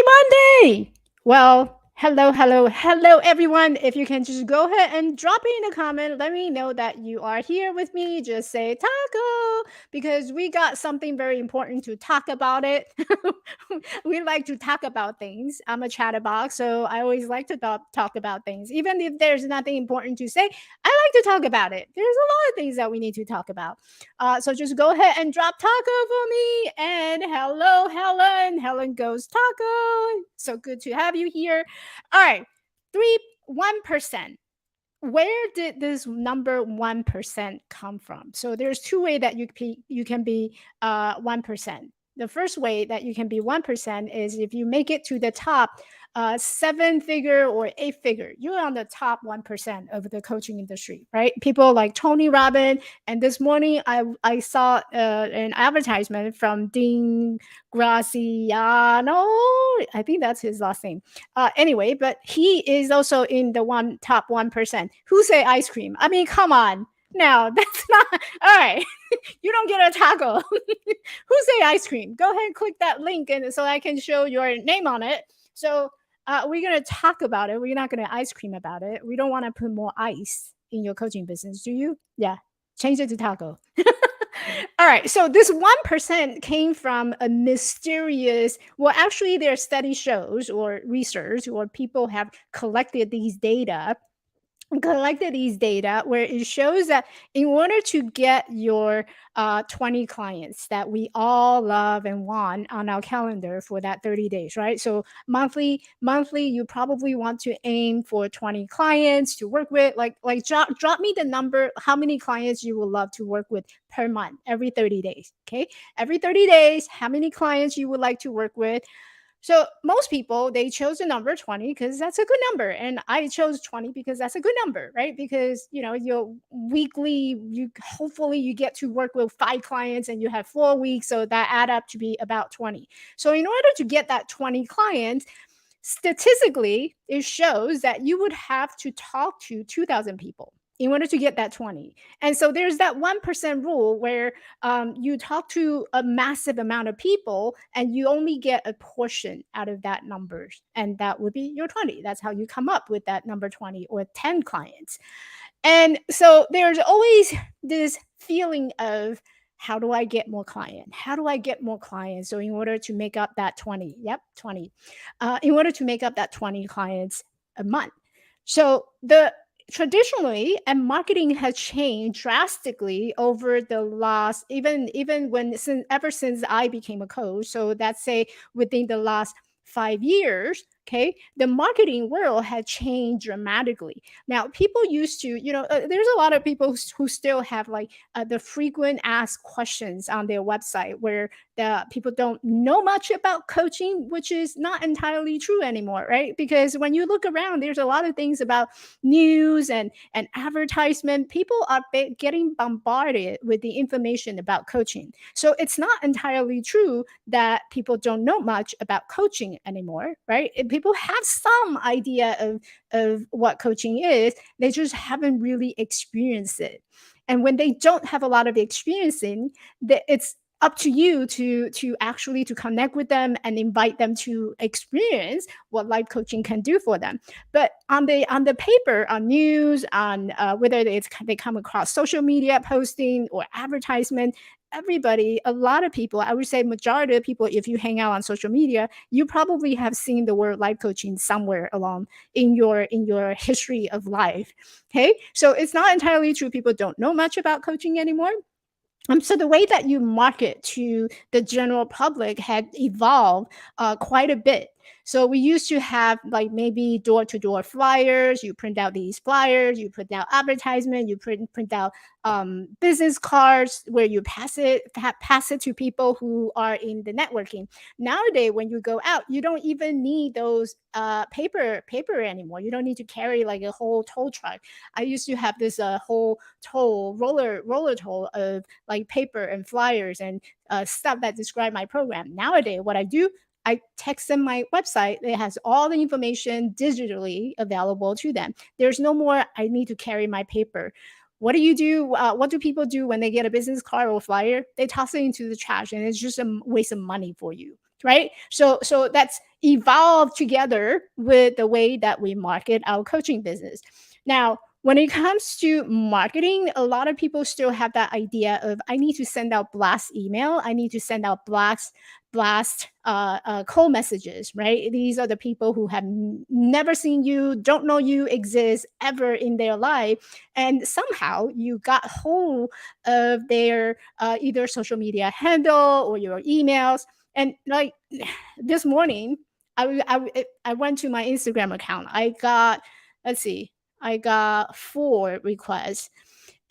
Monday! Well, hello, everyone. If you can just go ahead and drop it in a comment, let me know that you are here with me. Just say taco because we got something very important to talk about it. We like to talk about things. I'm a chatterbox, so I always like to talk about things. Even if there's nothing important to say, I like to talk about it. There's a lot of things that we need to talk about. So just go ahead and drop taco for me. And hello, Helen. Helen goes taco. So good to have you here. All right, 1%. Where did this number 1% come from? So there's two ways that you can be 1%. The first way that you can be 1% is if you make it to the top 7-figure or 8-figure, you're on the top 1% of the coaching industry, right? People like Tony Robbins. And this morning I saw an advertisement from Dean Graziano. I think that's his last name. Anyway, but he is also in the top 1%. Who say ice cream? I mean, come on. No, that's not all right. You don't get a taco. Who say ice cream? Go ahead and click that link and so I can show your name on it. So we're going to talk about it. We're not going to ice cream about it. We don't want to put more ice in your coaching business, do you? Yeah, change it to taco. All right, so this 1% came from a mysterious, well, actually, there are study shows or research or people have collected these data where it shows that in order to get your 20 clients that we all love and want on our calendar for that 30 days, right? So monthly, you probably want to aim for 20 clients to work with. Like drop me the number, how many clients you would love to work with per month, every 30 days, okay? Every 30 days, how many clients you would like to work with So most people, they chose the number 20 because that's a good number. And I chose 20 because that's a good number, right? Because your weekly, you hopefully you get to work with 5 clients and you have 4 weeks. So that add up to be about 20. So in order to get that 20 clients, statistically, it shows that you would have to talk to 2,000 people in order to get that 20. And so there's that 1% rule where you talk to a massive amount of people and you only get a portion out of that numbers. And that would be your 20. That's how you come up with that number 20 or 10 clients. And so there's always this feeling of, how do I get more client? How do I get more clients? So in order to make up that 20, yep, 20, in order to make up that 20 clients a month. So the traditionally, and marketing has changed drastically over the last, even when since ever since I became a coach. So that's say within the last 5 years. Okay, the marketing world had changed dramatically. Now, people used to, there's a lot of people who still have like the frequent asked questions on their website where the people don't know much about coaching, which is not entirely true anymore, right? Because when you look around, there's a lot of things about news and advertisement. People are getting bombarded with the information about coaching. So it's not entirely true that people don't know much about coaching anymore, right? People have some idea of what coaching is, they just haven't really experienced it. And when they don't have a lot of experience in, it's up to you to actually to connect with them and invite them to experience what life coaching can do for them. But on the paper, on news, on whether they come across social media posting or advertisement, everybody, a lot of people, I would say majority of people, if you hang out on social media, you probably have seen the word life coaching somewhere along in your history of life. Okay, so it's not entirely true people don't know much about coaching anymore. So the way that you market to the general public had evolved quite a bit. So we used to have like maybe door-to-door flyers. You print out these flyers, you print out advertisement, you print out business cards where you pass it to people who are in the networking. Nowadays, when you go out, you don't even need those paper anymore. You don't need to carry like a whole tow truck. I used to have this whole toll roller toll of like paper and flyers and stuff that describe my program. Nowadays, what I do, I text them my website. It has all the information digitally available to them. There's no more, I need to carry my paper. What do you do? What do people do when they get a business card or flyer? They toss it into the trash, and it's just a waste of money for you, right? So that's evolved together with the way that we market our coaching business. Now, when it comes to marketing, a lot of people still have that idea of, I need to send out blast email, I need to send out blast cold messages, right? These are the people who have never seen you, don't know you exist ever in their life, and somehow you got hold of their either social media handle or your emails. And like this morning, I went to my Instagram account. I got, let's see, I got 4 requests,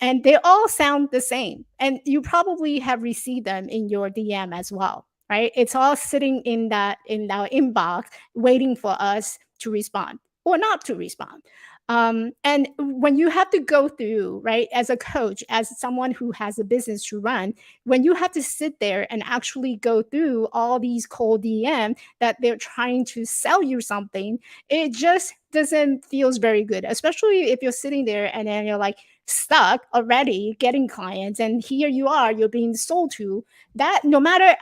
and they all sound the same. And you probably have received them in your DM as well, right? It's all sitting in our inbox, waiting for us to respond or not to respond. And when you have to go through, right, as a coach, as someone who has a business to run, when you have to sit there and actually go through all these cold DM that they're trying to sell you something, it just doesn't feels very good, especially if you're sitting there and then you're like stuck already getting clients, and here you are, you're being sold to. That no matter,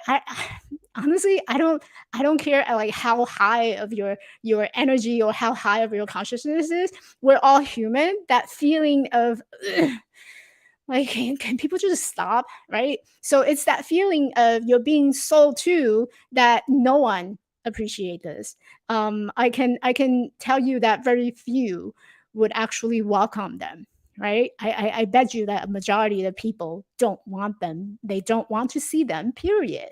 honestly, I don't care like how high of your energy or how high of your consciousness is. We're all human. That feeling of ugh, like, can people just stop, right? So it's that feeling of you're being sold to, that no one appreciate this. I can tell you that very few would actually welcome them, right? I bet you that a majority of the people don't want them. They don't want to see them, period.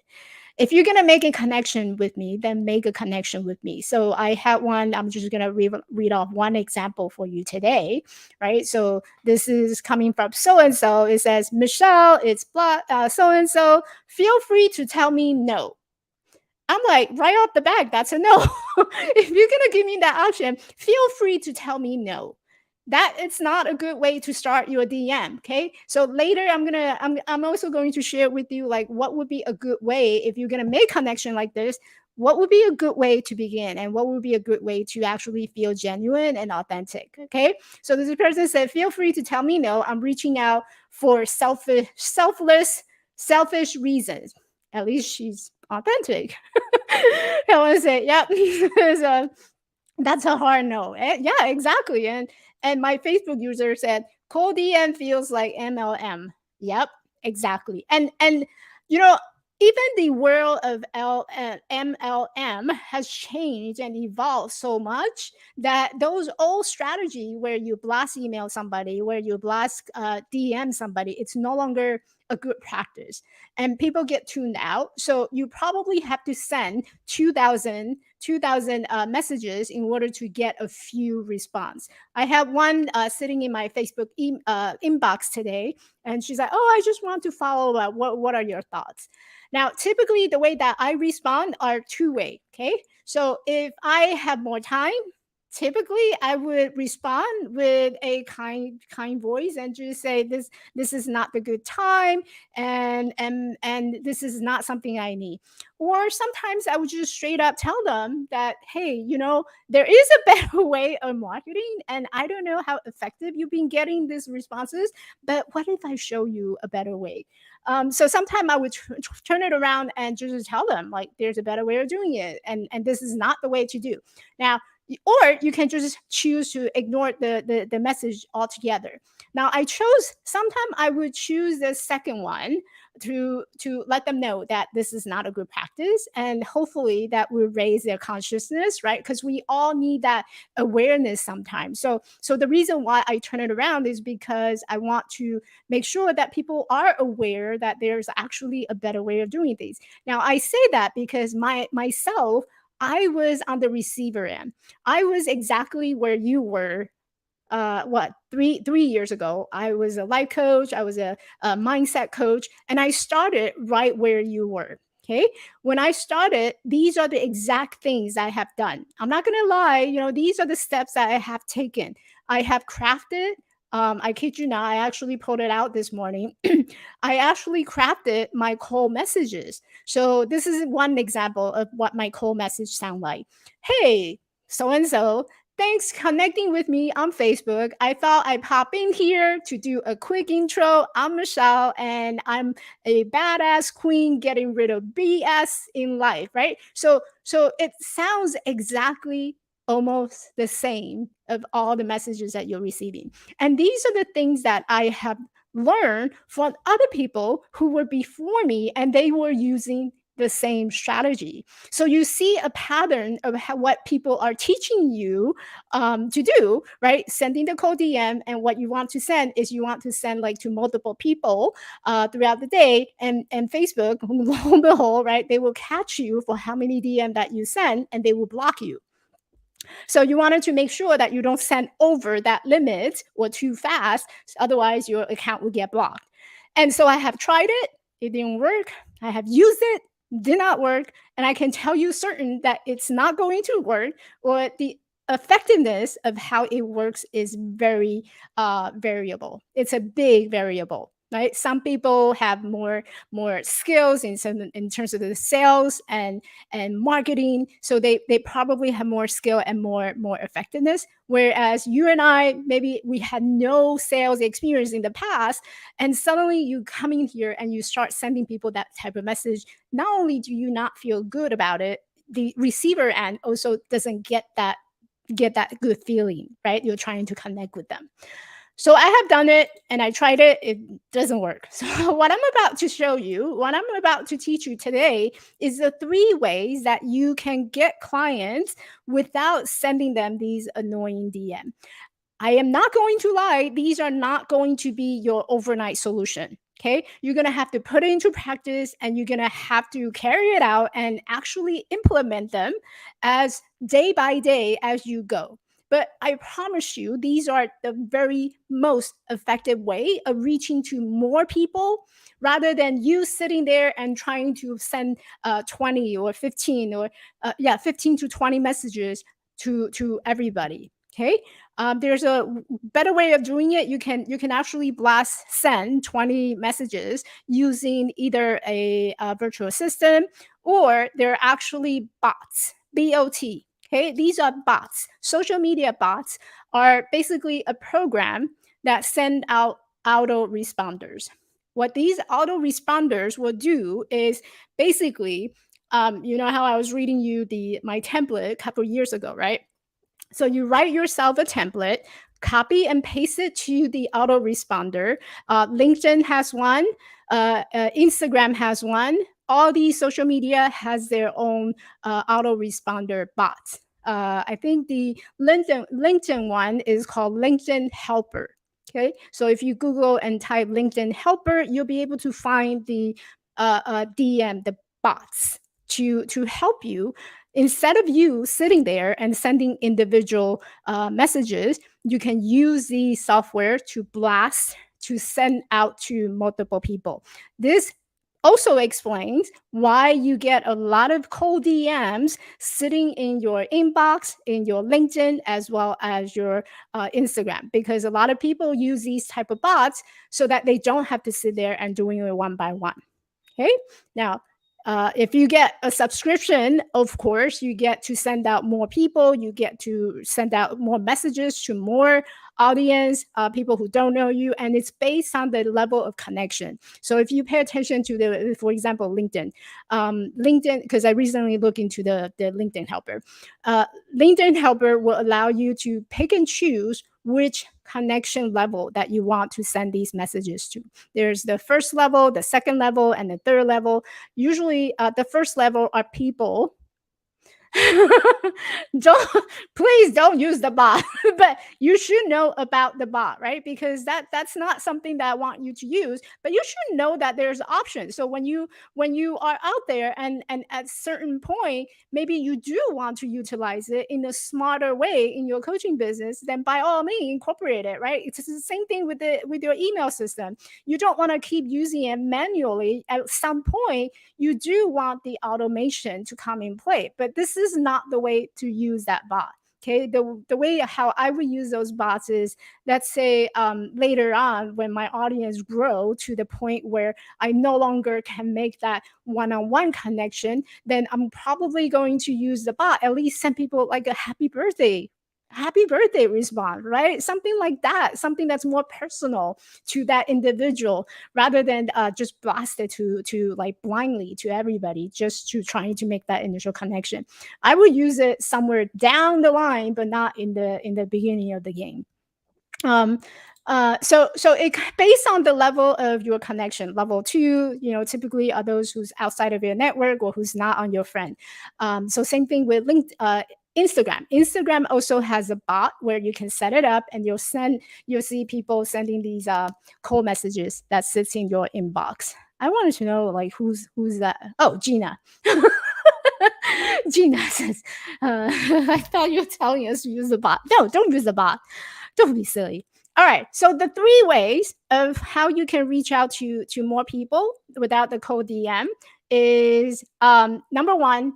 If you're gonna make a connection with me, then make a connection with me. So I had one. I'm just gonna read off one example for you today, right? So this is coming from so and so. It says, Michelle, it's so and so. Feel free to tell me no. I'm like, right off the bat, that's a no. If you're gonna give me that option, feel free to tell me no. That it's not a good way to start your DM. Okay. So later I'm also going to share with you like what would be a good way if you're gonna make connection like this. What would be a good way to begin and what would be a good way to actually feel genuine and authentic? Okay. So this person said, feel free to tell me no. I'm reaching out for selfish reasons. At least she's authentic. I want to say, yep. So that's a hard no. Yeah, exactly. And my Facebook user said, cold DM feels like MLM. Yep, exactly. And you know, even the world of MLM has changed and evolved so much that those old strategy where you blast email somebody, where you blast DM somebody, it's no longer a good practice, and people get tuned out. So you probably have to send 2,000 messages in order to get a few response. I have one sitting in my Facebook inbox today, and she's like, "Oh, I just want to follow up. What are your thoughts?" Now, typically, the way that I respond are two-way. Okay, so if I have more time, typically I would respond with a kind voice and just say this is not the good time, and this is not something I need. Or sometimes I would just straight up tell them that, hey, there is a better way of marketing, and I don't know how effective you've been getting these responses, but what if I show you a better way? So sometimes I would turn it around and just tell them like there's a better way of doing it, and this is not the way to do. Now, or you can just choose to ignore the message altogether. Now I chose, sometimes I would choose the second one to let them know that this is not a good practice, and hopefully that will raise their consciousness, right? Because we all need that awareness sometimes. So the reason why I turn it around is because I want to make sure that people are aware that there's actually a better way of doing things. Now I say that because myself, I was on the receiver end. I was exactly where you were. What, 3 years ago? I was a life coach. I was a mindset coach, and I started right where you were. Okay, when I started, these are the exact things I have done. I'm not gonna lie. These are the steps that I have taken. I have crafted. I kid you not, I actually pulled it out this morning. I actually crafted my call messages. So this is one example of what my call message sound like. Hey, so and so, thanks connecting with me on Facebook. I thought I'd pop in here to do a quick intro. I'm Michelle, and I'm a badass queen getting rid of BS in life, right? So it sounds exactly almost the same of all the messages that you're receiving. And these are the things that I have learned from other people who were before me, and they were using the same strategy. So you see a pattern of what people are teaching you to do, right? Sending the cold DM, and what you want to send is you want to send like to multiple people throughout the day, and Facebook, lo and behold, right? They will catch you for how many DM that you send, and they will block you. So you wanted to make sure that you don't send over that limit or too fast, otherwise your account will get blocked. And so I have tried it, it didn't work. I have used it, did not work, and I can tell you certain that it's not going to work, or the effectiveness of how it works is very variable. It's a big variable. Right, some people have more skills in terms of the sales and marketing, so they probably have more skill and more effectiveness, whereas you and I, maybe we had no sales experience in the past, and suddenly you come in here and you start sending people that type of message. Not only do you not feel good about it, the receiver end also doesn't get that good feeling, right? You're trying to connect with them. So I have done it and I tried it. It doesn't work. So what I'm about to show you, what I'm about to teach you today is the three ways that you can get clients without sending them these annoying DM. I am not going to lie, these are not going to be your overnight solution. Okay. You're going to have to put it into practice, and you're going to have to carry it out and actually implement them as day by day as you go. But I promise you, these are the very most effective way of reaching to more people rather than you sitting there and trying to send 20 or 15 or 15 to 20 messages to everybody. Okay, there's a better way of doing it. You can actually blast send 20 messages using either a virtual assistant, or they're actually bots, bot. Okay, these are bots. Social media bots are basically a program that send out auto responders. What these auto responders will do is basically, you know how I was reading you the my template a couple years ago, right? So you write yourself a template, copy and paste it to the autoresponder. LinkedIn has one, Instagram has one. All these social media has their own autoresponder bots. I think the LinkedIn one is called LinkedIn Helper. Okay, so if you Google and type LinkedIn Helper, you'll be able to find the DM, the bots to help you. Instead of you sitting there and sending individual messages, you can use the software to blast, to send out to multiple people. This also explains why you get a lot of cold DMs sitting in your inbox, in your LinkedIn, as well as your Instagram, because a lot of people use these type of bots so that they don't have to sit there and doing it one by one. Okay. Now, if you get a subscription, of course, you get to send out more people. You get to send out more messages to more audience, people who don't know you, and it's based on the level of connection. So if you pay attention to the, for example, LinkedIn, because I recently looked into the LinkedIn Helper. Uh, LinkedIn Helper will allow you to pick and choose which connection level that you want to send these messages to. There's the first level, the second level, and the third level. Usually, the first level are people. don't Please don't use the bot, but you should know about the bot, right? Because that's not something that I want you to use, but you should know that there's options. So when you are out there and at certain point maybe you do want to utilize it in a smarter way in your coaching business, then by all means incorporate it, right? It's the same thing with your email system. You don't want to keep using it manually. At some point you do want the automation to come in play, but this is not the way to use that bot. Okay, the way how I would use those bots is, let's say later on when my audience grow to the point where I no longer can make that one-on-one connection, then I'm probably going to use the bot, at least send people like a happy birthday response, right? Something like that, something that's more personal to that individual, rather than just blast it to like blindly to everybody, just to trying to make that initial connection. I would use it somewhere down the line, but not in the beginning of the game. um so it based on the level of your connection. Level two, typically are those who's outside of your network or who's not on your friend. So same thing with Instagram also has a bot where you can set it up, and you'll see people sending these cold messages that sits in your inbox. I wanted to know, like, who's that? Oh, Gina. Gina says, I thought you were telling us to use the bot. No, don't use the bot. Don't be silly. All right. So the three ways of how you can reach out to more people without the cold DM is, number one,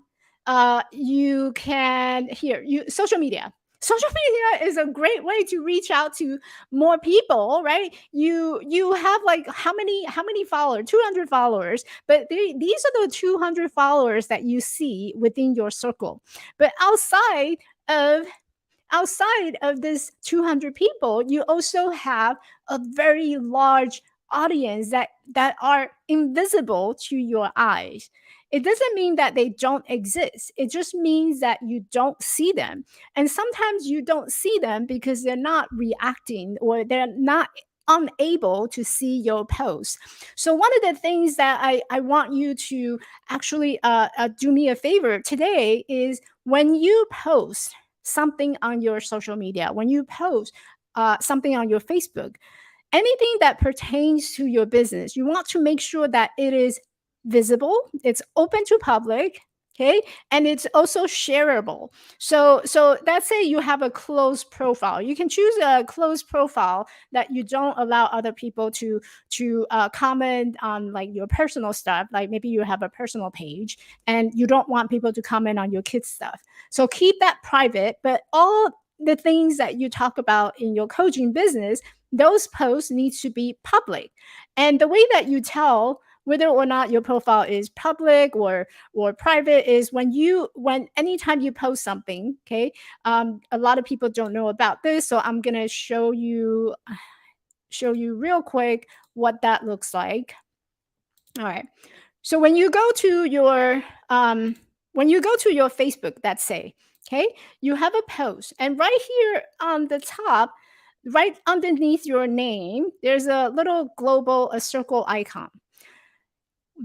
you can here you social media. Social media is a great way to reach out to more people, right? You have like how many followers? 200 followers, but these are the 200 followers that you see within your circle. But of outside of this 200 people, you also have a very large audience that are invisible to your eyes. It doesn't mean that they don't exist. It just means that you don't see them. And sometimes you don't see them because they're not reacting, or they're not unable to see your post. So one of the things that I want you to actually do me a favor today is, when you post something on your social media, when you post something on your Facebook, anything that pertains to your business, you want to make sure that it is visible, it's open to public, Okay, and it's also shareable. So let's say you have a closed profile. You can choose a closed profile that you don't allow other people to comment on like your personal stuff. Like maybe you have a personal page and you don't want people to comment on your kids stuff, so keep that private. But all the things that you talk about in your coaching business, those posts need to be public. And the way that you tell whether or not your profile is public or private is when anytime you post something. Okay, a lot of people don't know about this, so I'm gonna show you real quick what that looks like. All right, so when you go to your Facebook, let's say, okay, you have a post, and right here on the top, right underneath your name, there's a little global, a circle icon.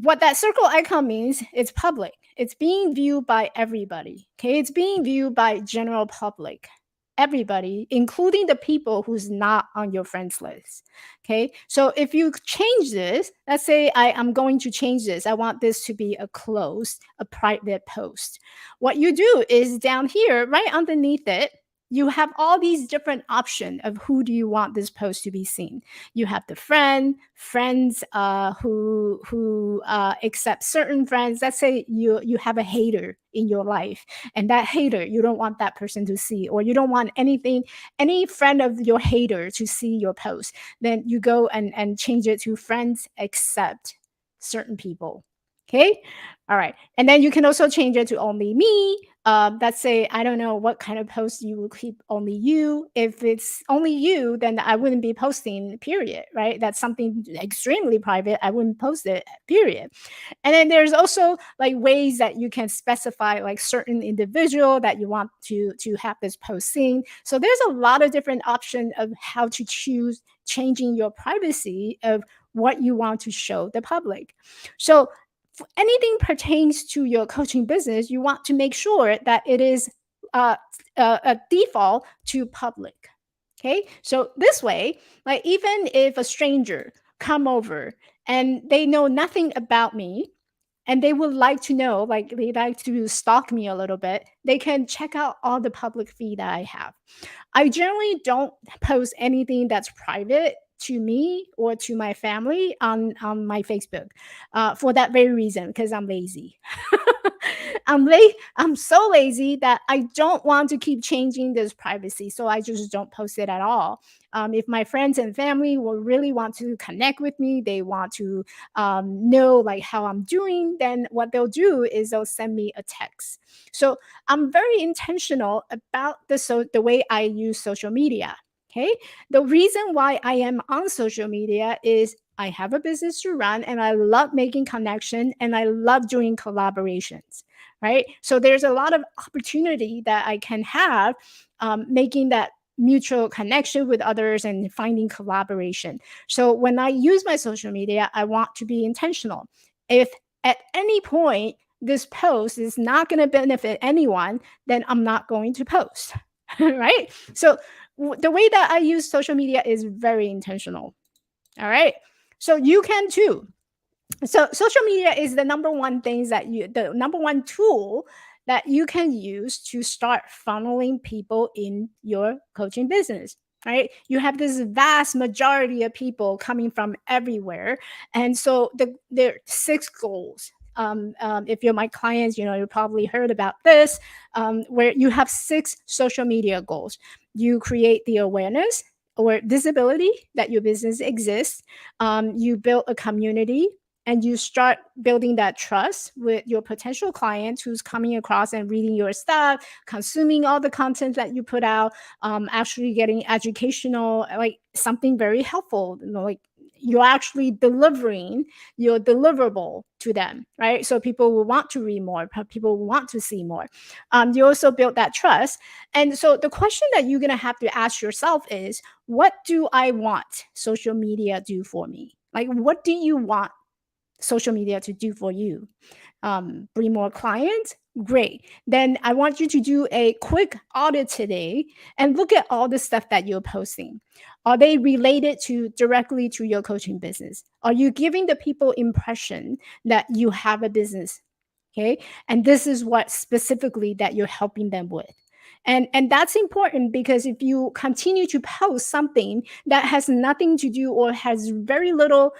What that circle icon means, it's public. It's being viewed by everybody. Okay, it's being viewed by general public. Everybody, including the people who's not on your friends list. Okay, so if you change this, let's say I am going to change this. I want this to be a closed, a private post. What you do is down here, right underneath it, you have all these different options of who do you want this post to be seen. You have the friends who accept certain friends. Let's say you have a hater in your life, and that hater you don't want that person to see, or you don't want any friend of your hater to see your post. Then you go and change it to friends accept certain people. Okay, all right, and then you can also change it to only me. Let's say I don't know what kind of post you will keep only you. If it's only you, then I wouldn't be posting, period, right? That's something extremely private. I wouldn't post it, period. And then there's also like ways that you can specify like certain individual that you want to have this post seen. So there's a lot of different options of how to choose changing your privacy of what you want to show the public. So anything pertains to your coaching business, you want to make sure that it is uh, a default to public. Okay, so this way, like even if a stranger come over and they know nothing about me, and they would like to know, like they like to stalk me a little bit, they can check out all the public feed that I have. I generally don't post anything that's private to me or to my family on my Facebook, for that very reason, because I'm lazy. I'm so lazy that I don't want to keep changing this privacy, so I just don't post it at all. If my friends and family will really want to connect with me, they want to know like how I'm doing, then what they'll do is they'll send me a text. So I'm very intentional about the way I use social media. Okay. The reason why I am on social media is I have a business to run and I love making connection and I love doing collaborations. Right. So there's a lot of opportunity that I can have, making that mutual connection with others and finding collaboration. So when I use my social media, I want to be intentional. If at any point this post is not going to benefit anyone, then I'm not going to post. Right? So the way that I use social media is very intentional. All right. So you can too. So social media is the number one tool that you can use to start funneling people in your coaching business. Right, you have this vast majority of people coming from everywhere, and so there are six goals. If you're my clients, you probably heard about this, where you have six social media goals. You create the awareness or visibility that your business exists. You build a community, and you start building that trust with your potential clients who's coming across and reading your stuff, consuming all the content that you put out, actually getting educational, like something very helpful, like you're actually delivering your deliverable to them, right? So people will want to read more, people will want to see more. You also build that trust. And so the question that you're going to have to ask yourself is, what do I want social media do for me? Like, what do you want social media to do for you? Bring more clients? Great. Then I want you to do a quick audit today and look at all the stuff that you're posting. Are they related to directly to your coaching business? Are you giving the people impression that you have a business? Okay. And this is what specifically that you're helping them with. And that's important because if you continue to post something that has nothing to do or has very little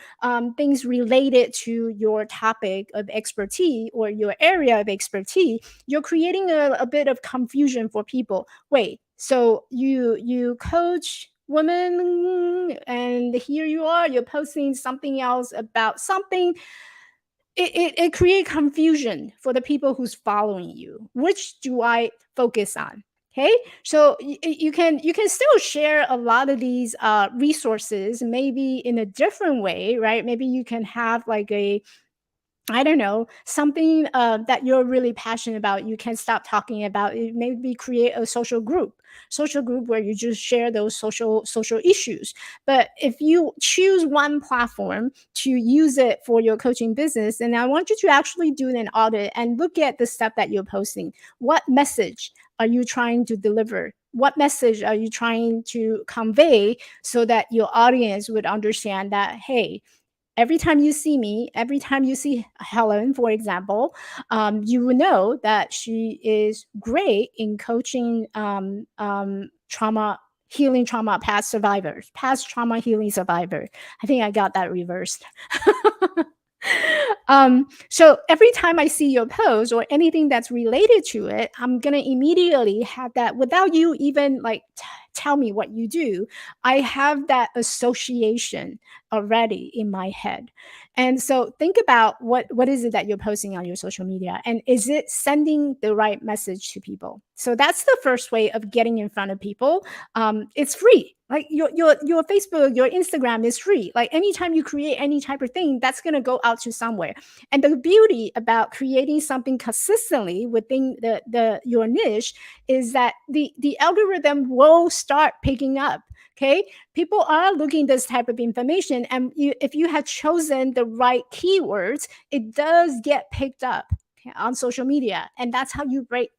things related to your topic of expertise or your area of expertise, you're creating a bit of confusion for people. Wait, so you coach women and here you are, you're posting something else about something. It create confusion for the people who's following you. Which do I focus on? Okay, so you can still share a lot of these resources, maybe in a different way, right? Maybe you can have like a, I don't know, something that you're really passionate about. You can stop talking about it. Maybe create a social group where you just share those social issues. But if you choose one platform to use it for your coaching business, then I want you to actually do an audit and look at the stuff that you're posting. What message are you trying to deliver? What message are you trying to convey so that your audience would understand that, hey, every time you see me, every time you see Helen, for example, you will know that she is great in coaching trauma healing trauma past survivors, past trauma healing survivor. I think I got that reversed. So every time I see your post or anything that's related to it, I'm gonna immediately have that without you even like tell me what you do. I have that association already in my head. And so think about what is it that you're posting on your social media, and is it sending the right message to people? So that's the first way of getting in front of people. It's free. Like your Facebook, your Instagram is free. Like anytime you create any type of thing, that's gonna go out to somewhere. And the beauty about creating something consistently within the your niche is that the algorithm will start picking up. Okay, people are looking this type of information, and if you have chosen the right keywords, it does get picked up, okay, on social media, and that's how you break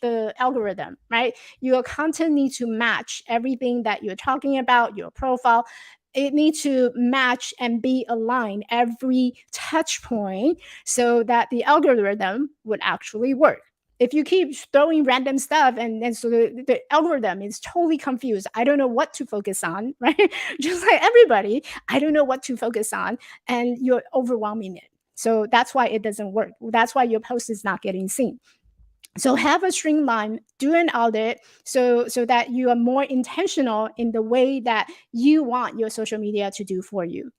the algorithm, right? Your content needs to match everything that you're talking about, your profile. It needs to match and be aligned every touch point so that the algorithm would actually work. If you keep throwing random stuff, and so the algorithm is totally confused, I don't know what to focus on, right? Just like everybody, I don't know what to focus on, and you're overwhelming it. So that's why it doesn't work. That's why your post is not getting seen. So have a streamline, do an audit, so that you are more intentional in the way that you want your social media to do for you.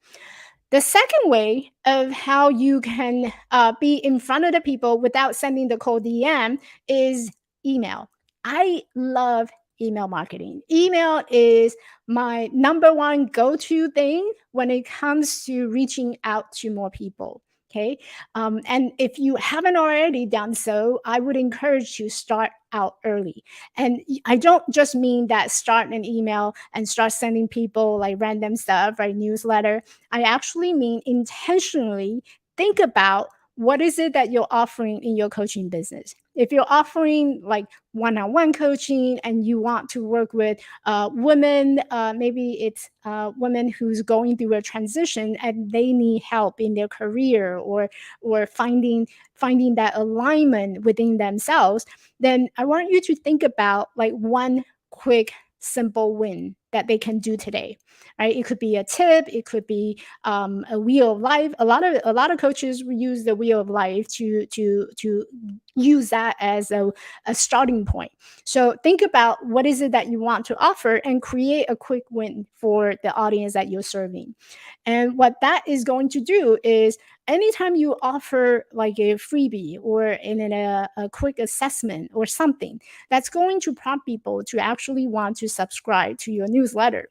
The second way of how you can be in front of the people without sending the cold DM is email. I love email marketing. Email is my number one go-to thing when it comes to reaching out to more people. Okay. And if you haven't already done so, I would encourage you start out early. And I don't just mean that start an email and start sending people like random stuff, right? Newsletter. I actually mean intentionally think about what is it that you're offering in your coaching business. If you're offering like one-on-one coaching and you want to work with women, maybe it's women who's going through a transition and they need help in their career, or finding that alignment within themselves, then I want you to think about like one quick simple win that they can do today, right? It could be a tip, it could be a wheel of life. A lot of coaches use the wheel of life to use that as a starting point. So think about what is it that you want to offer and create a quick win for the audience that you're serving. And what that is going to do is anytime you offer like a freebie or a quick assessment or something, that's going to prompt people to actually want to subscribe to your newsletter,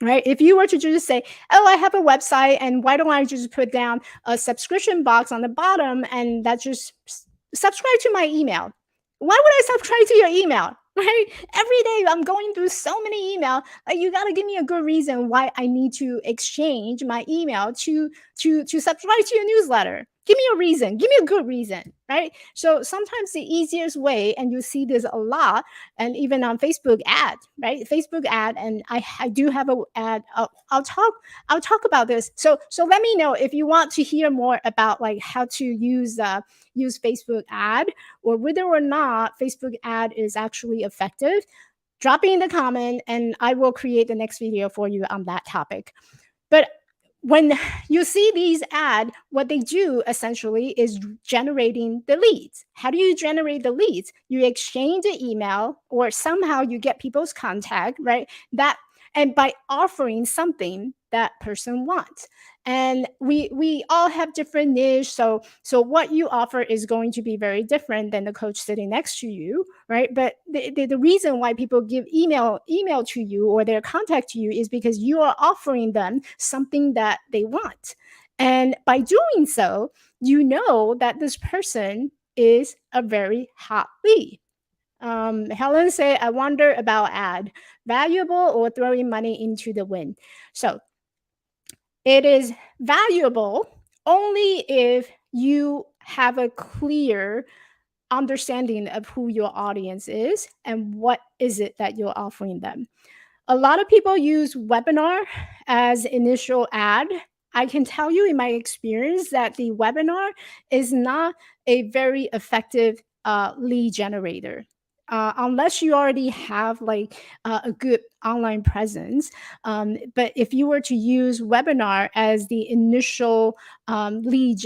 right? If you were to just say, oh, I have a website, and why don't I just put down a subscription box on the bottom and that just subscribe to my email? Why would I subscribe to your email? Right? Every day I'm going through so many email. Like you got to give me a good reason why I need to exchange my email to subscribe to your newsletter. Give me a reason. Give me a good reason, right? So sometimes the easiest way, and you see this a lot, and even on Facebook ad, right? Facebook ad, and I do have a ad. I'll talk about this. So let me know if you want to hear more about like how to use Facebook ad, or whether or not Facebook ad is actually effective. Drop it in the comment, and I will create the next video for you on that topic. But when you see these ad, what they do essentially is generating the leads. How do you generate the leads? You exchange the email, or somehow you get people's contact, right? That, and by offering something that person wants. And we all have different niche. So what you offer is going to be very different than the coach sitting next to you, right? But the reason why people give email to you, or their contact to you, is because you are offering them something that they want. And by doing so, you know that this person is a very hot lead. Helen say, I wonder about ad, valuable or throwing money into the wind. So it is valuable only if you have a clear understanding of who your audience is and what is it that you're offering them. A lot of people use webinar as initial ad. I can tell you in my experience that the webinar is not a very effective lead generator. Unless you already have like a good online presence. But if you were to use webinar as the initial lead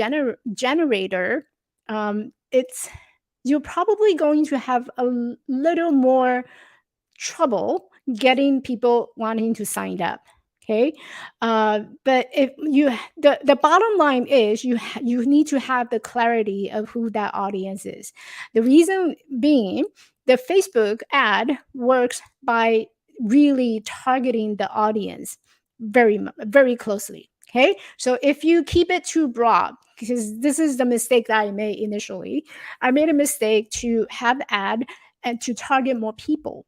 generator, it's you're probably going to have a little more trouble getting people wanting to sign up. Okay, but if you the bottom line is you need to have the clarity of who that audience is. The reason being, the Facebook ad works by really targeting the audience very closely. Okay, so if you keep it too broad, because this is the mistake that I made initially, I made a mistake to have ad and to target more people.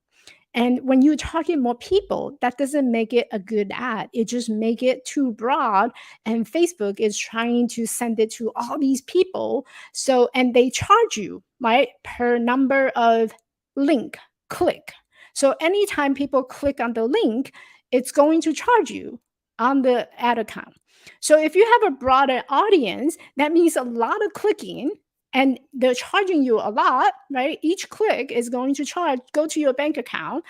And when you target more people, that doesn't make it a good ad. It just make it too broad. And Facebook is trying to send it to all these people. So, and they charge you, right, per number of link click. So anytime people click on the link, it's going to charge you on the ad account. So if you have a broader audience, that means a lot of clicking, and they're charging you a lot, right? Each click is going to charge, go to your bank account,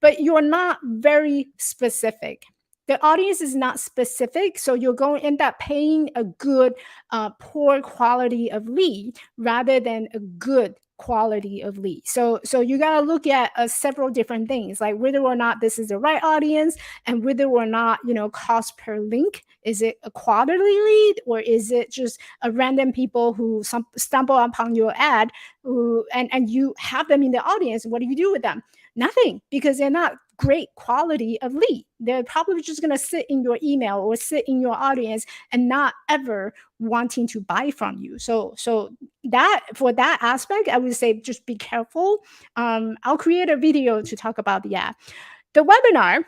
but you're not very specific. The audience is not specific, so you're going to end up paying a good, poor quality of lead rather than a good quality of lead. So you got to look at several different things, like whether or not this is the right audience, and whether or not, cost per link, is it a quarterly lead, or is it just a random people who stumble upon your ad, and you have them in the audience. What do you do with them? Nothing, because they're not great quality of lead. They're probably just going to sit in your email or sit in your audience and not ever wanting to buy from you. So that, for that aspect, I would say just be careful. I'll create a video to talk about the ad. The webinar.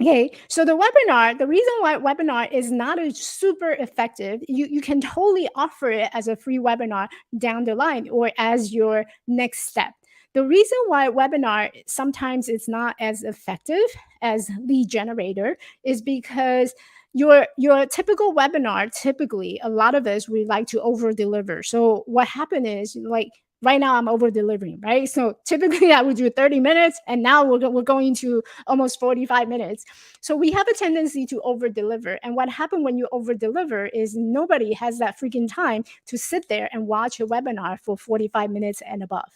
Okay, so the webinar, the reason why webinar is not a super effective, you can totally offer it as a free webinar down the line, or as your next step. The reason why webinar sometimes it's not as effective as lead generator is because your typical webinar, typically a lot of us, we like to over deliver. So what happened is, like, right now I'm over delivering, right? So typically I would do 30 minutes, and now we're going to almost 45 minutes. So we have a tendency to over deliver. And what happened when you over deliver is nobody has that freaking time to sit there and watch a webinar for 45 minutes and above.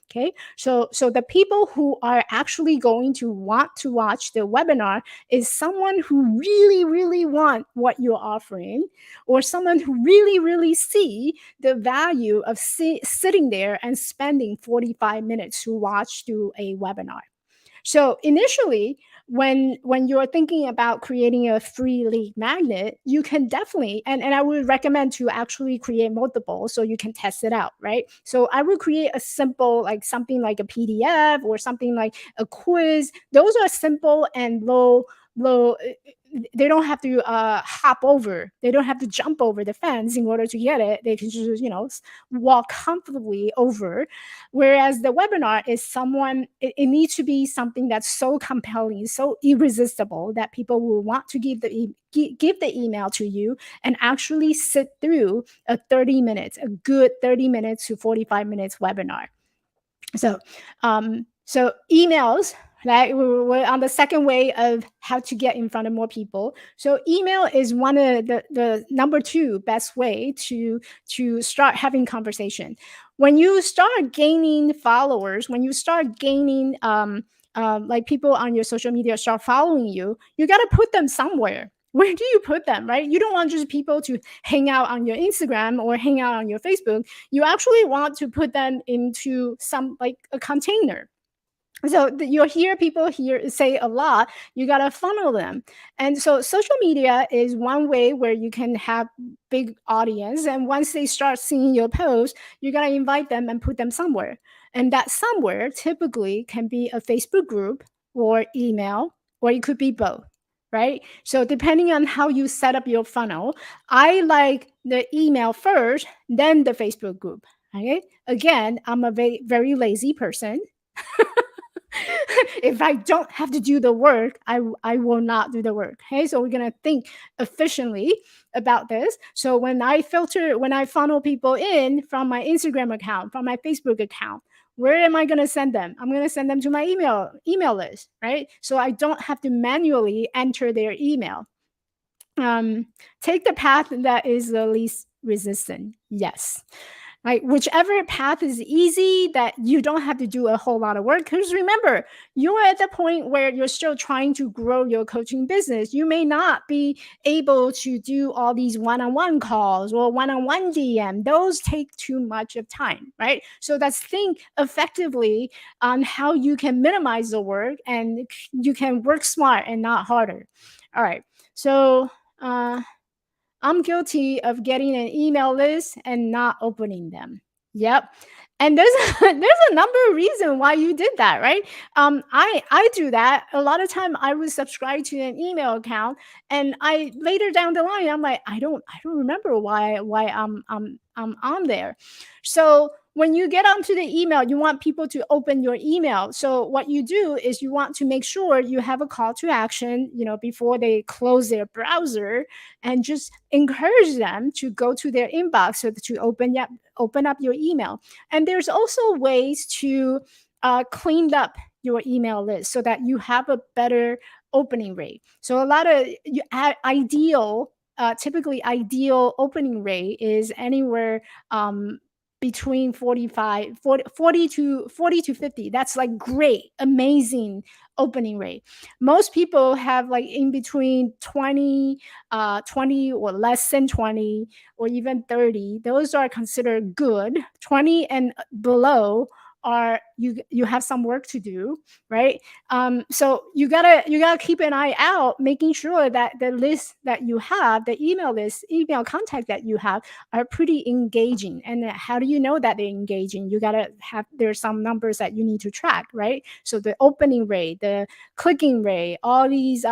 Okay, so the people who are actually going to want to watch the webinar is someone who really want what you're offering, or someone who really see the value of sitting there and spending 45 minutes to watch through a webinar. So initially, when you're thinking about creating a free lead magnet, you can definitely, and I would recommend to actually create multiple so you can test it out, right? So I would create a simple, like something like a PDF or something like a quiz. Those are simple and low they don't have to hop over, they don't have to jump over the fence in order to get it. They can just, walk comfortably over. Whereas the webinar is it needs to be something that's so compelling, so irresistible, that people will want to give the email to you and actually sit through a good 30 minutes to 45 minutes webinar. So emails, right? We're on the second way of how to get in front of more people. So email is one of the number two best way to start having conversation. When you start gaining followers, when you start gaining like people on your social media start following you, you got to put them somewhere. Where do you put them, right? You don't want just people to hang out on your Instagram or hang out on your Facebook. You actually want to put them into some, like, a container. So you'll hear people here say a lot, you got to funnel them. And so social media is one way where you can have big audience, and once they start seeing your post, you got to invite them and put them somewhere. And that somewhere typically can be a Facebook group or email, or it could be both, right? So depending on how you set up your funnel, I like the email first, then the Facebook group. Okay, again, I'm a very lazy person. If I don't have to do the work, I will not do the work. Okay, so we're gonna think efficiently about this. So when I funnel people in from my Instagram account, from my Facebook account, where am I going to send them? I'm going to send them to my email list, right? So I don't have to manually enter their email. Take the path that is the least resistant. Yes. Right, whichever path is easy, that you don't have to do a whole lot of work. Because remember, you're at the point where you're still trying to grow your coaching business. You may not be able to do all these one-on-one calls or one-on-one DM. Those take too much of time, right? So let's think effectively on how you can minimize the work and you can work smart and not harder. All right. So I'm guilty of getting an email list and not opening them. Yep. And there's there's a number of reasons why you did that, right? I do that a lot of time. I would subscribe to an email account, and I later down the line, I'm like, I don't remember why I'm on there. So when you get onto the email, you want people to open your email. So what you do is you want to make sure you have a call to action, before they close their browser, and just encourage them to go to their inbox so that to open up your email. And there's also ways to clean up your email list so that you have a better opening rate. So a lot of typically ideal opening rate is anywhere between 40 to 50. That's like great, amazing opening rate. Most people have like in between 20 or less than 20 or even 30. Those are considered good. 20 and below are you have some work to do, right? So you gotta keep an eye out, making sure that the list that you have, the email contact that you have, are pretty engaging. And how do you know that they're engaging? You gotta have there's some numbers that you need to track, right? So the opening rate, the clicking rate, all these,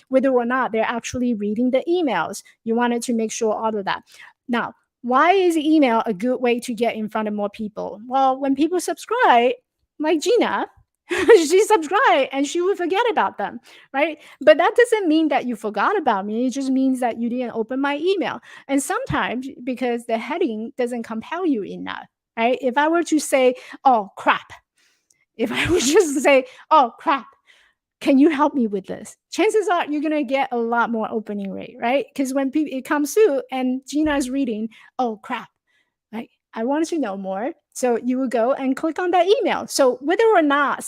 whether or not they're actually reading the emails, you wanted to make sure all of that. Now, why is email a good way to get in front of more people? Well, when people subscribe, like Gina, she subscribed and she would forget about them, right? But that doesn't mean that you forgot about me. It just means that you didn't open my email. And sometimes because the heading doesn't compel you enough, right? If I were to say, oh, crap, if I would just say, oh, crap, can you help me with this? Chances are you're going to get a lot more opening rate, right? Because when it comes through and Gina is reading, oh, crap, right? I wanted to know more. So you will go and click on that email. So whether or not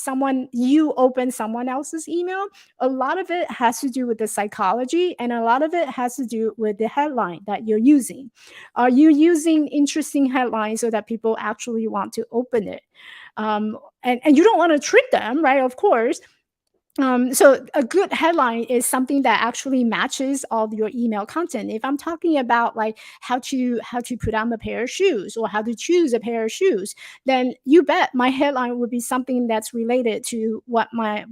you open someone else's email, a lot of it has to do with the psychology, and a lot of it has to do with the headline that you're using. Are you using interesting headlines so that people actually want to open it? And you don't want to trick them, right? Of course. So a good headline is something that actually matches all of your email content. If I'm talking about like how to put on a pair of shoes or how to choose a pair of shoes, then you bet my headline would be something that's related to what my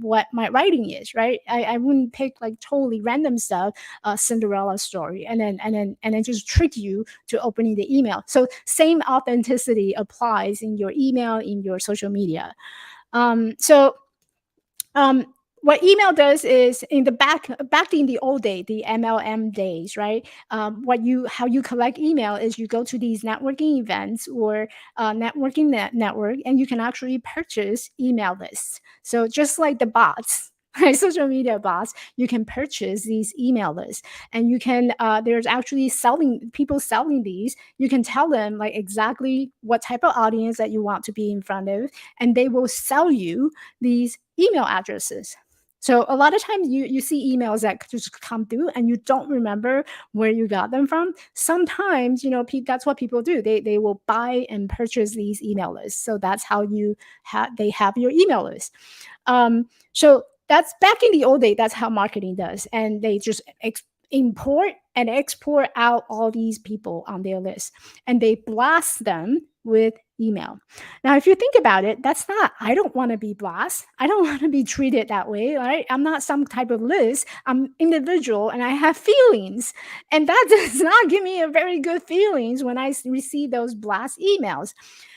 writing is, right? I wouldn't pick like totally random stuff, Cinderella story, and then just trick you to opening the email. So same authenticity applies in your email, in your social media. So um what email does is in the back in the old day, the MLM days, right? What you how you collect email is you go to these networking events or networking network, and you can actually purchase email lists. So just like the bots, right, social media bots, you can purchase these email lists, and you can there's actually selling people selling these. You can tell them like exactly what type of audience that you want to be in front of, and they will sell you these email addresses. So a lot of times you see emails that just come through and you don't remember where you got them from. Sometimes, that's what people do. They will buy and purchase these email lists. So that's how they have your email list. So that's back in the old day. That's how marketing does, and they just import and export out all these people on their list, and they blast them with email. Now, if you think about it, that's not, I don't want to be blast. I don't want to be treated that way, right? I'm not some type of list. I'm individual and I have feelings. And that does not give me a very good feelings when I receive those blast emails.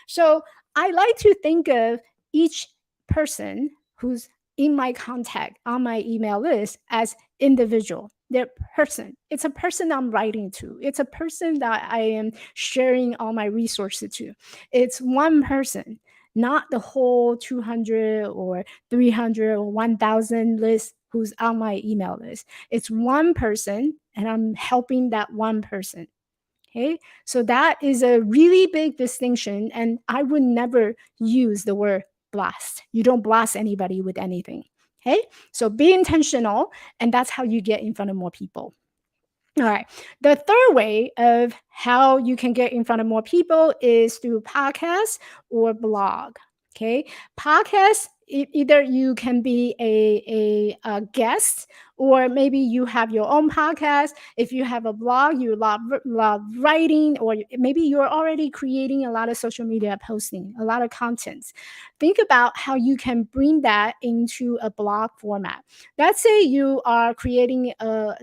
So I like to think of each person who's in my contact on my email list as individual. They're person. It's a person I'm writing to. It's a person that I am sharing all my resources to. It's one person, not the whole 200 or 300 or 1000 list who's on my email list. It's one person, and I'm helping that one person. Okay. So that is a really big distinction. And I would never use the word blast. You don't blast anybody with anything. Okay. So be intentional. And that's how you get in front of more people. All right. The third way of how you can get in front of more people is through podcasts or blog. Okay. Podcasts, either you can be a guest, or maybe you have your own podcast. If you have a blog, you love writing, or maybe you're already creating a lot of social media posting, a lot of contents. Think about how you can bring that into a blog format. Let's say you are creating a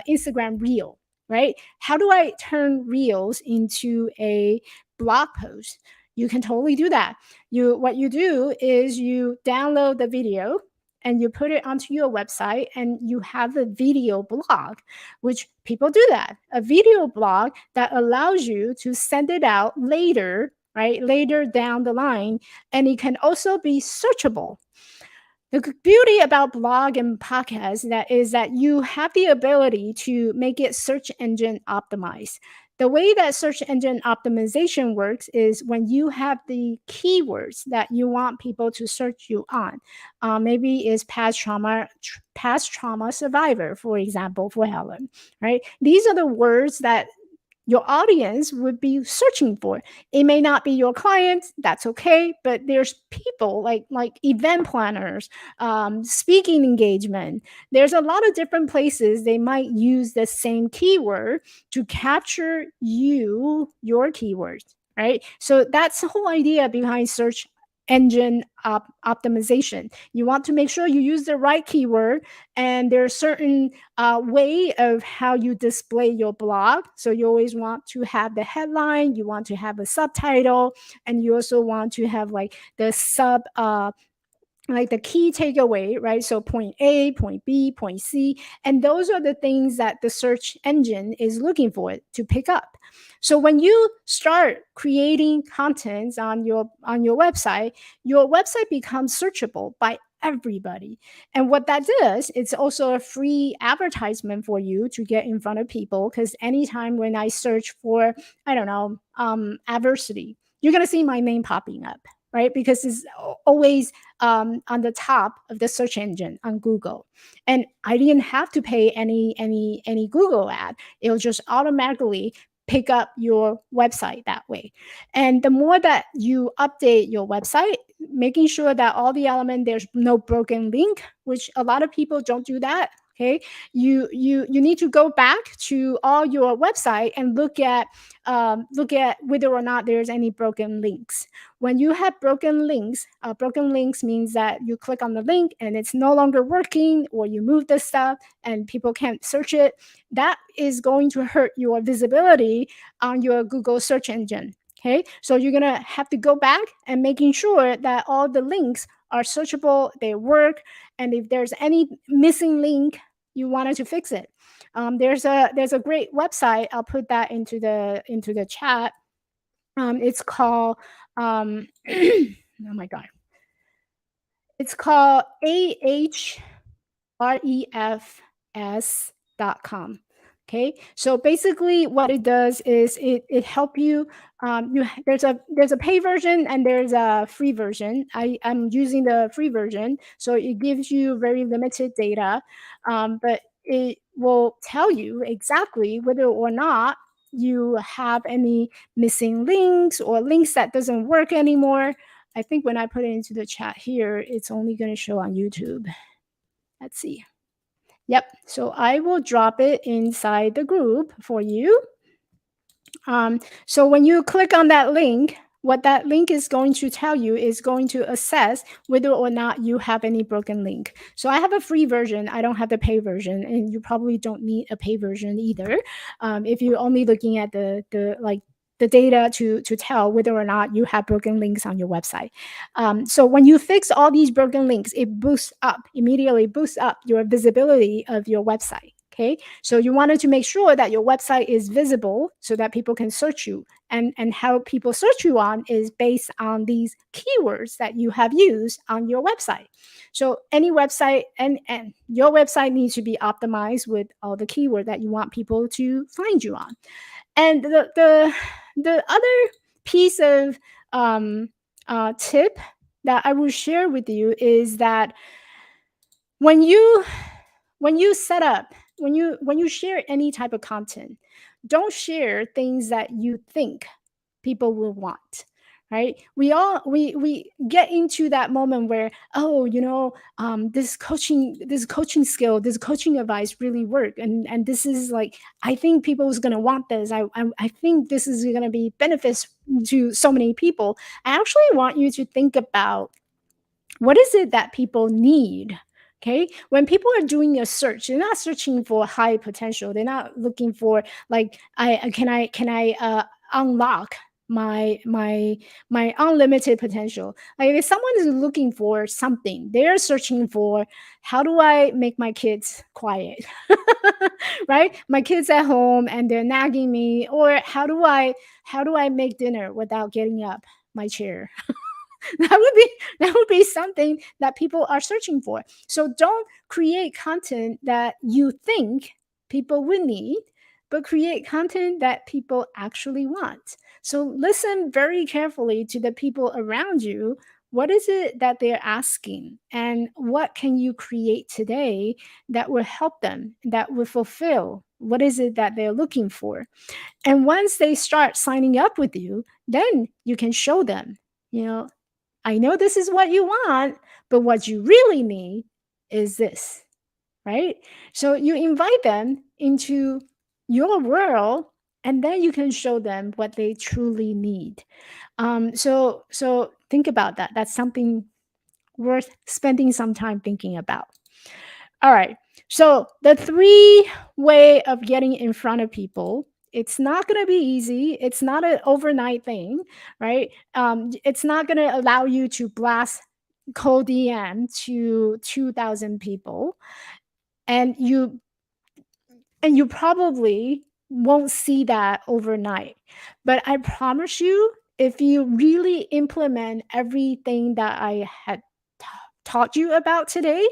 Instagram reel, right? How do I turn reels into a blog post? You can totally do that. What you do is you download the video and you put it onto your website, and you have a video blog, which people do that. A video blog that allows you to send it out later, right? Later down the line, and it can also be searchable. The beauty about blog and podcast that is that you have the ability to make it search engine optimized. The way that search engine optimization works is when you have the keywords that you want people to search you on. Maybe is past trauma survivor, for example, for Helen, right? These are the words that your audience would be searching for. It may not be your clients, that's okay, but there's people like event planners, speaking engagement. There's a lot of different places they might use the same keyword to capture your keywords, right? So that's the whole idea behind search engine optimization. You want to make sure you use the right keyword, and there's certain way of how you display your blog. So you always want to have the headline, you want to have a subtitle, and you also want to have like the like the key takeaway, right? So point A, point B, point C, and those are the things that the search engine is looking for to pick up. So when you start creating contents on your website becomes searchable by everybody. And what that does, it's also a free advertisement for you to get in front of people, because anytime when I search for, I don't know, adversity, you're going to see my name popping up, right? Because it's always on the top of the search engine on Google. And I didn't have to pay any Google ad. It'll just automatically pick up your website that way. And the more that you update your website, making sure that all the element there's no broken link, which a lot of people don't do that. Okay, you need to go back to all your website and look at whether or not there's any broken links. When you have broken links means that you click on the link and it's no longer working, or you move the stuff and people can't search it. That is going to hurt your visibility on your Google search engine. Okay, so you're gonna have to go back and making sure that all the links are searchable, they work, and if there's any missing link, you wanted to fix it. There's a great website. I'll put that into the chat. It's called oh my god, it's called ahrefs.com. Okay, so basically what it does is it help you. There's a pay version and there's a free version. I'm using the free version, so it gives you very limited data, but it will tell you exactly whether or not you have any missing links or links that doesn't work anymore. I think when I put it into the chat here, it's only going to show on YouTube. Let's see. Yep. So I will drop it inside the group for you. So when you click on that link, what that link is going to tell you is going to assess whether or not you have any broken link. So I have a free version. I don't have the pay version, and you probably don't need a pay version either. If you're only looking at the data to tell whether or not you have broken links on your website. So when you fix all these broken links, it immediately boosts up your visibility of your website. Okay, so you wanted to make sure that your website is visible so that people can search you. And how people search you on is based on these keywords that you have used on your website. So any website and your website needs to be optimized with all the keyword that you want people to find you on. And the other piece of tip that I will share with you is that when you set up when you share any type of content, don't share things that you think people will want. Right, we get into that moment where, oh, this coaching skill, this coaching advice really work, and this is like, I think people is going to want this. I think this is going to be benefits to so many people. I actually want you to think about, what is it that people need? Okay, when people are doing a search, they're not searching for high potential. They're not looking for, like, I unlock my unlimited potential. Like, if someone is looking for something, they're searching for, how do I make my kids quiet? Right, my kids at home and they're nagging me, or how do I make dinner without getting up my chair? that would be that would be something that people are searching for. So don't create content that you think people will need, but create content that people actually want. So listen very carefully to the people around you. What is it that they're asking, and what can you create today that will help them, that will fulfill what is it that they're looking for? And once they start signing up with you, then you can show them, you know I know this is what you want, but what you really need is this, right? So you invite them into your world, and then you can show them what they truly need. So think about that. That's something worth spending some time thinking about. All right. So the three way of getting in front of people. It's not going to be easy. It's not an overnight thing, right? It's not going to allow you to blast cold DM to 2,000 people, and you probably won't see that overnight. But I promise you, if you really implement everything that I had taught you about today,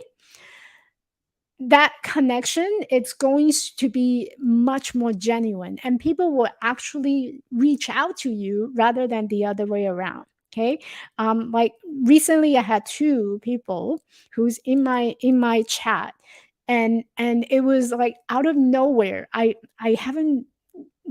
that connection, it's going to be much more genuine, and people will actually reach out to you rather than the other way around. Okay, like recently I had two people who's in my chat, and it was like out of nowhere. I haven't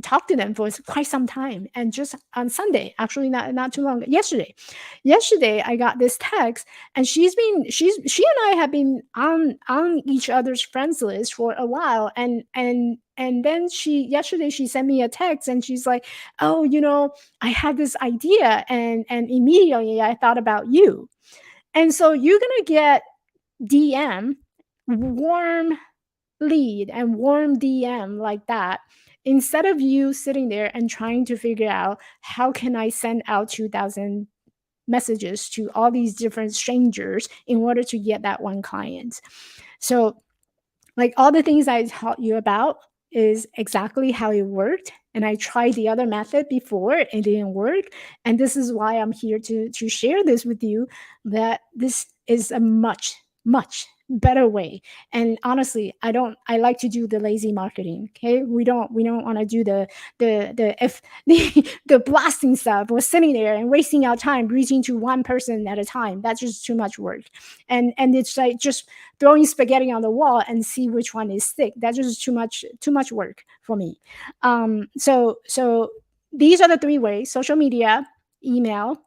talk to them for quite some time. And just on Sunday, actually not too long, yesterday I got this text, and she and I have been on each other's friends list for a while, and then yesterday she sent me a text, and she's like, "Oh, I had this idea, and immediately I thought about you." And so you're gonna get DM, warm lead and warm DM like that, instead of you sitting there and trying to figure out, how can I send out 2,000 messages to all these different strangers in order to get that one client. So, like, all the things I taught you about is exactly how it worked. And I tried the other method before, it didn't work. And this is why I'm here to share this with you, that this is a much, much better way. And honestly, I like to do the lazy marketing. Okay. We don't want to do if the blasting stuff, or sitting there and wasting our time reaching to one person at a time. That's just too much work. And it's like just throwing spaghetti on the wall and see which one is stick. That's just too much work for me. So these are the three ways: social media, email,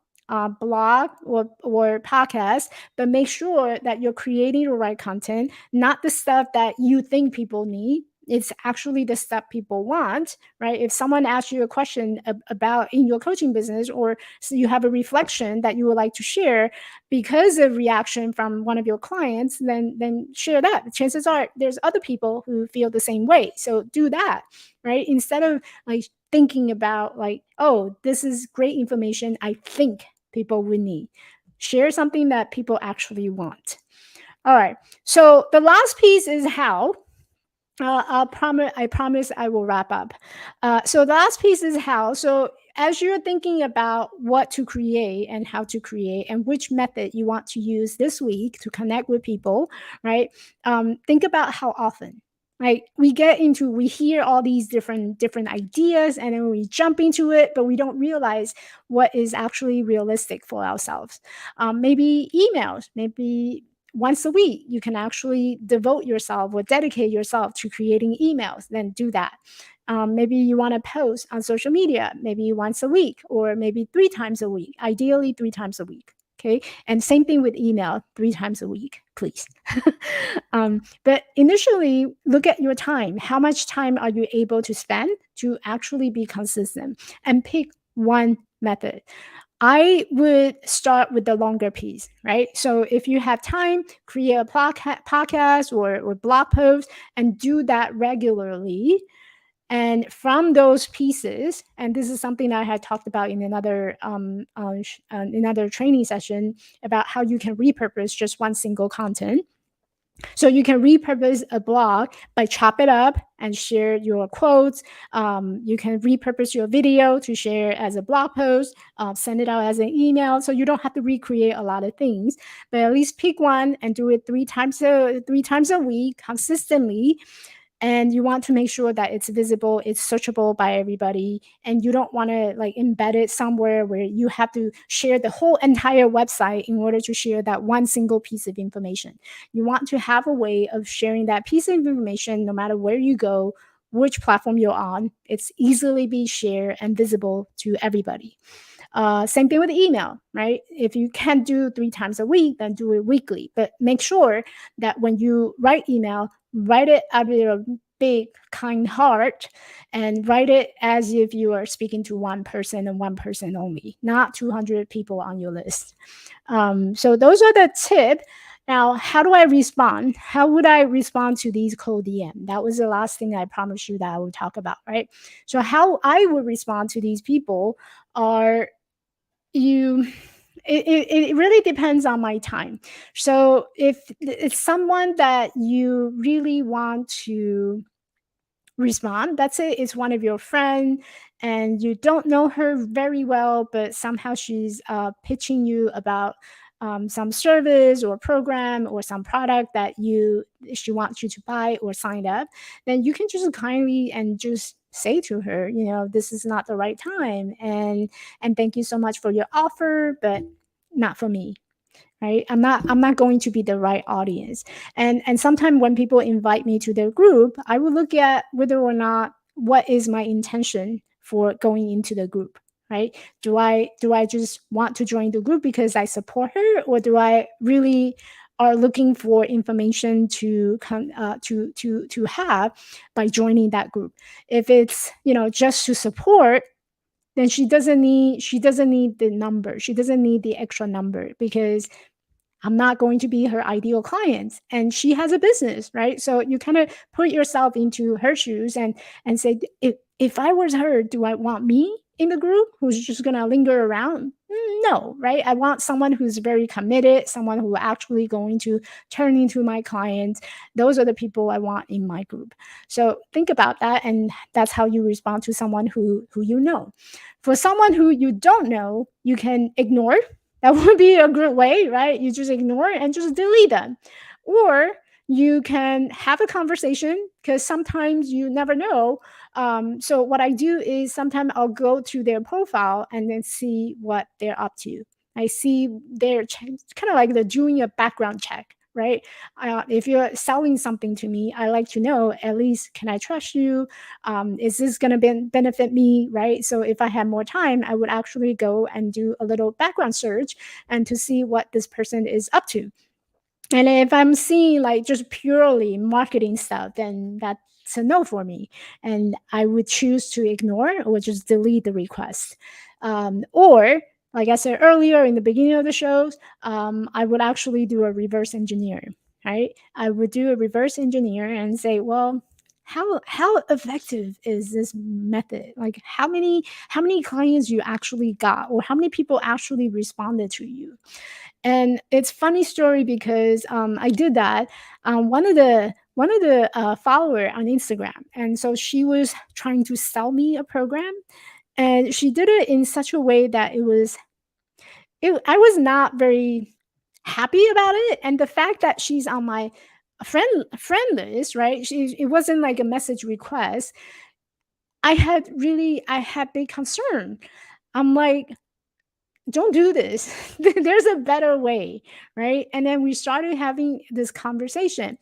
blog, or podcast. But make sure that you're creating the right content, not the stuff that you think people need. It's actually the stuff people want, right? If someone asks you a question about in your coaching business, or so you have a reflection that you would like to share because of reaction from one of your clients, then share that. Chances are there's other people who feel the same way. So do that, right? Instead of like thinking about like, oh, this is great information, I think people would need. Share something that people actually want. All right. So the last piece is how. I promise I will wrap up. So the last piece is how. So as you're thinking about what to create and how to create and which method you want to use this week to connect with people, right? Think about how often. Right, we hear all these different ideas, and then we jump into it, but we don't realize what is actually realistic for ourselves. Maybe emails, maybe once a week you can actually devote yourself or dedicate yourself to creating emails. Then do that. Maybe you want to post on social media, maybe once a week, or maybe 3 times a week, ideally 3 times a week. Okay. And same thing with email, 3 times a week, please. But initially, look at your time. How much time are you able to spend to actually be consistent, and pick one method? I would start with the longer piece, right? So if you have time, create a podcast or blog post, and do that regularly. And from those pieces, and this is something I had talked about in another training session, about how you can repurpose just one single content. So you can repurpose a blog by chop it up and share your quotes. You can repurpose your video to share as a blog post, send it out as an email. So you don't have to recreate a lot of things, but at least pick one and do it 3 times a week consistently. And you want to make sure that it's visible, it's searchable by everybody, and you don't want to like embed it somewhere where you have to share the whole entire website in order to share that one single piece of information. You want to have a way of sharing that piece of information no matter where you go, which platform you're on. It's easily be shared and visible to everybody. Same thing with email, right? If you can't do 3 times a week, then do it weekly. But make sure that when you write email, write it out of your big, kind heart, and write it as if you are speaking to one person and one person only, not 200 people on your list. So those are the tips. Now, how do I respond? How would I respond to these cold DM? That was the last thing I promised you that I would talk about, right? So how I would respond to these people are you it really depends on my time. So if it's someone that you really want to respond, let's say it's one of your friend and you don't know her very well, but somehow she's pitching you about some service or program or some product that she wants you to buy or sign up. Then you can just kindly and just say to her, this is not the right time, and thank you so much for your offer, but not for me, right? I'm not going to be the right audience. And sometimes when people invite me to their group, I will look at whether or not what is my intention for going into the group, right? Do I just want to join the group because I support her, or do I really are looking for information to come to have by joining that group? If it's, just to support, then she doesn't need the number. She doesn't need the extra number, because I'm not going to be her ideal client, and she has a business, right? So you kind of put yourself into her shoes and say, if I was her, do I want me in the group who's just going to linger around? No, right? I want someone who's very committed, someone who actually going to turn into my client. Those are the people I want in my group. So think about that, and that's how you respond to someone who you know. For someone who you don't know, you can ignore. That would be a good way, right? You just ignore and just delete them. Or you can have a conversation, because sometimes you never know. So what I do is sometimes I'll go to their profile and then see what they're up to. I see their kind of like the doing a background check, right? If you're selling something to me, I like to know, at least, can I trust you? Is this going to benefit me, right? So if I had more time, I would actually go and do a little background search and to see what this person is up to. And if I'm seeing like just purely marketing stuff, then that's a no for me. And I would choose to ignore or just delete the request. Or, like I said earlier in the beginning of the shows, I would actually do a reverse engineer, right? I would do a reverse engineer and say, well, how effective is this method? Like how many clients you actually got, or how many people actually responded to you? And it's funny story because I did that. One of the follower on Instagram, and so she was trying to sell me a program, and she did it in such a way that I was not very happy about it. And the fact that she's on my friend list, right? It wasn't like a message request. I had big concern. I'm like, don't do this. There's a better way, right? And then we started having this conversation.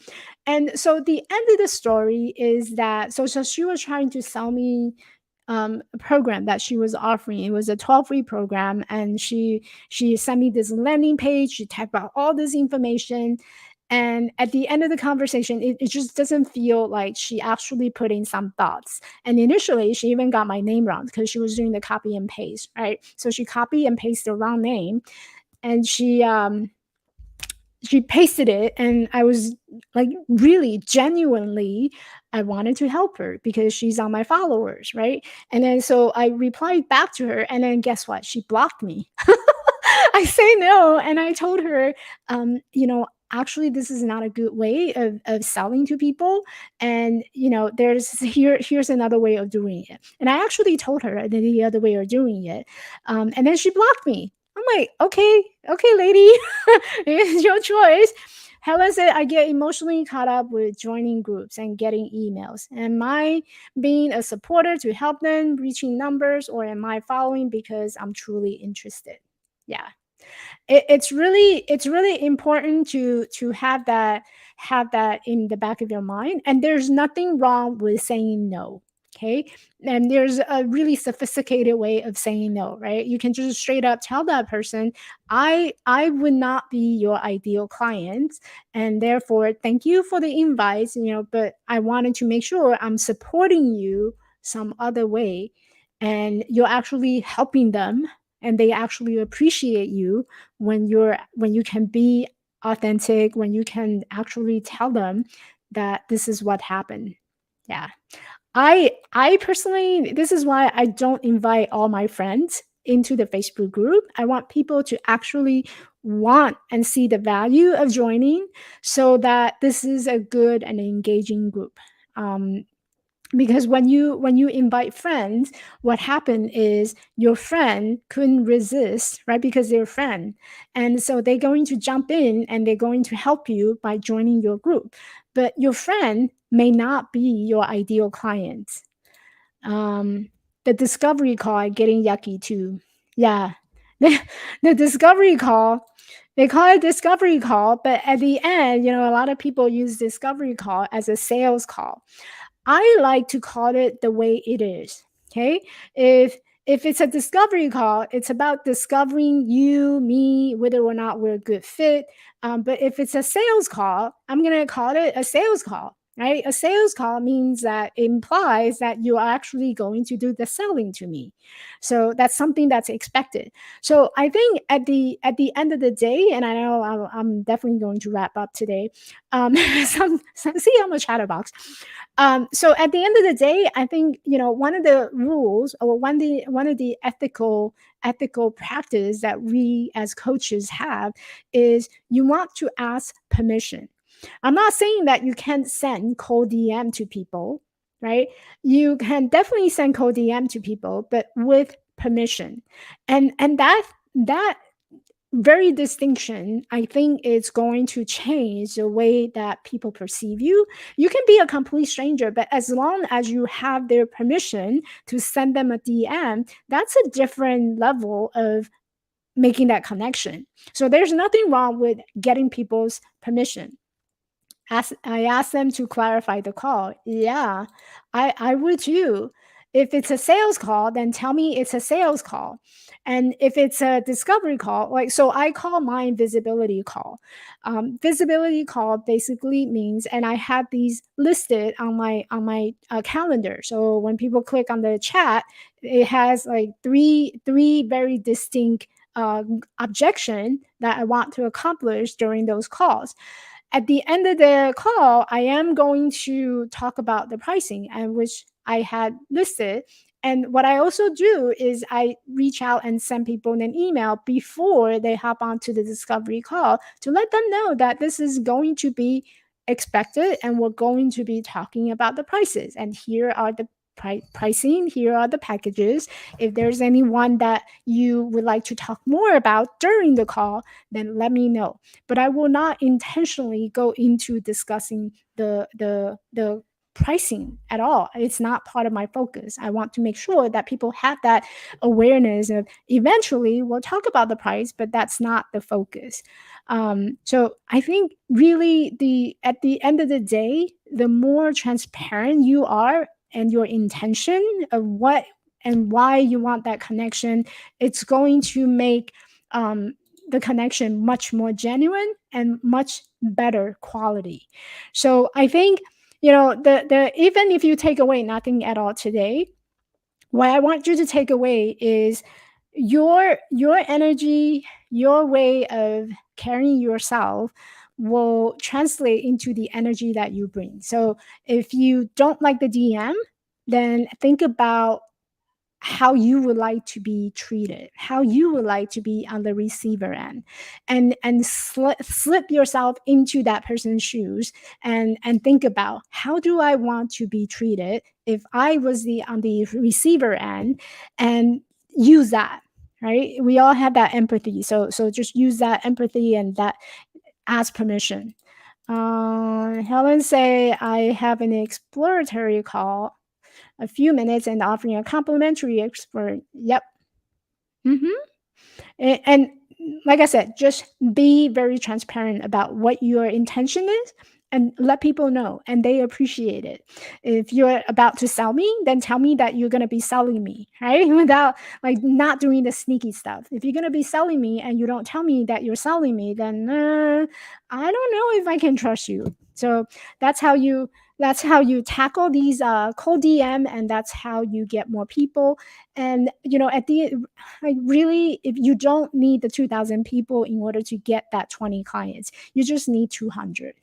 And so the end of the story is that, so she was trying to sell me a program that she was offering. It was a 12-week program, and she sent me this landing page. She typed out all this information, and at the end of the conversation, it just doesn't feel like she actually put in some thoughts. And initially, she even got my name wrong because she was doing the copy and paste, right? So she copied and pasted the wrong name, and she pasted it, and I was like, really genuinely, I wanted to help her because she's on my followers, right? And then so I replied back to her, and then guess what? She blocked me. I say no, and I told her, actually, this is not a good way of selling to people, and here's another way of doing it. And I actually told her the other way of doing it, and then she blocked me. I'm like, okay, okay, lady, it's your choice. Helen said, I get emotionally caught up with joining groups and getting emails. Am I being a supporter to help them reaching numbers, or am I following because I'm truly interested? Yeah, it's really important to have that in the back of your mind, and there's nothing wrong with saying no. Okay, and there's a really sophisticated way of saying no, right? You can just straight up tell that person, I would not be your ideal client, and therefore thank you for the invites, but I wanted to make sure I'm supporting you some other way, and you're actually helping them, and they actually appreciate you when you can be authentic, when you can actually tell them that this is what happened. Yeah. I personally, this is why I don't invite all my friends into the Facebook group. I want people to actually want and see the value of joining, so that this is a good and engaging group. Because when you invite friends, what happened is your friend couldn't resist, right? Because they're a friend, and so they're going to jump in and they're going to help you by joining your group, but your friend may not be your ideal client. The discovery call getting yucky too. Yeah. The discovery call, they call it discovery call, but at the end, a lot of people use discovery call as a sales call. I like to call it the way it is. Okay. If it's a discovery call, it's about discovering you, me, whether or not we're a good fit. But if it's a sales call, I'm gonna call it a sales call. Right? A sales call means that it implies that you are actually going to do the selling to me. So that's something that's expected. So I think at the end of the day, and I know I'm definitely going to wrap up today. See, I'm a chatterbox. So at the end of the day, I think one of the rules, or one of the ethical practice that we as coaches have is you want to ask permission. I'm not saying that you can't send cold DM to people, right? You can definitely send cold DM to people, but with permission. And that very distinction, I think, is going to change the way that people perceive you. You can be a complete stranger, but as long as you have their permission to send them a DM, that's a different level of making that connection. So there's nothing wrong with getting people's permission. I asked them to clarify the call. Yeah, I would too. If it's a sales call, then tell me it's a sales call. And if it's a discovery call, like, so I call mine visibility call. Visibility call basically means, and I had these listed on my calendar. So when people click on the chat, it has like three very distinct objection that I want to accomplish during those calls. At the end of the call, I am going to talk about the pricing, and which I had listed. And what I also do is I reach out and send people an email before they hop onto the discovery call to let them know that this is going to be expected and we're going to be talking about the prices. And here are the pricing, here are the packages. If there's anyone that you would like to talk more about during the call, then let me know. But I will not intentionally go into discussing the pricing at all. It's not part of my focus. I want to make sure that people have that awareness of eventually we'll talk about the price, but that's not the focus. So I think really the at the end of the day, the more transparent you are and your intention of what and why you want that connection, it's going to make the connection much more genuine and much better quality. So I think the even if you take away nothing at all today, what I want you to take away is your energy, your way of carrying yourself will translate into the energy that you bring. So if you don't like the DM, then think about how you would like to be treated, how you would like to be on the receiver end, and slip yourself into that person's shoes and think about how do I want to be treated if I was the on the receiver end, and use that. Right, we all have that empathy, so just use that empathy and that ask permission. Helen say I have an exploratory call a few minutes and offering a complimentary expert. Yep. hmm and like I said, just be very transparent about what your intention is and let people know, and they appreciate it. If you're about to sell me, then tell me that you're going to be selling me, right? Without like not doing the sneaky stuff. If you're going to be selling me and you don't tell me that you're selling me, then I don't know if I can trust you. So that's how you that's how you tackle these cold DM, and that's how you get more people. And at the like, really, if you don't need the 2,000 people in order to get that 20 clients, you just need 200.